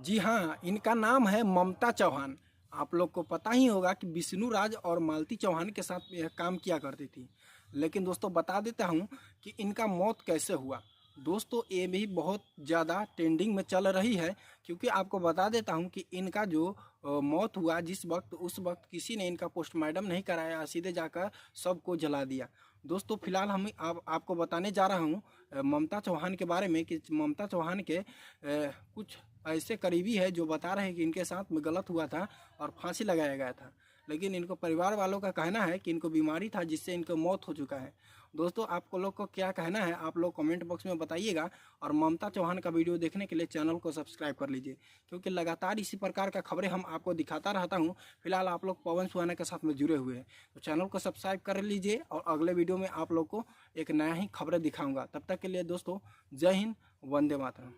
जी हाँ, इनका नाम है ममता चौहान। आप लोग को पता ही होगा कि विष्णु राज और मालती चौहान के साथ यह काम किया करती थी। लेकिन दोस्तों बता देता हूँ कि इनका मौत कैसे हुआ। दोस्तों ये भी बहुत ज़्यादा ट्रेंडिंग में चल रही है, क्योंकि आपको बता देता हूँ कि इनका जो मौत हुआ जिस वक्त, उस वक्त किसी ने इनका पोस्टमार्टम नहीं कराया, सीधे जाकर सबको जला दिया। दोस्तों फिलहाल हम आपको बताने जा रहा हूँ ममता चौहान के बारे में कि ममता चौहान के कुछ ऐसे करीबी है जो बता रहे हैं कि इनके साथ में गलत हुआ था और फांसी लगाया गया था। लेकिन इनको परिवार वालों का कहना है कि इनको बीमारी था जिससे इनको मौत हो चुका है। दोस्तों आपको लोग को क्या कहना है आप लोग कमेंट बॉक्स में बताइएगा, और ममता चौहान का वीडियो देखने के लिए चैनल को सब्सक्राइब कर लीजिए, क्योंकि लगातार इसी प्रकार का खबरें हम आपको दिखाता रहता हूं। फिलहाल आप लोग पवन सुहाना के साथ में जुड़े हुए हैं, तो चैनल को सब्सक्राइब कर लीजिए, और अगले वीडियो में आप लोग को एक नया ही खबरें दिखाऊंगा। तब तक के लिए दोस्तों जय हिंद, वंदे मातरम।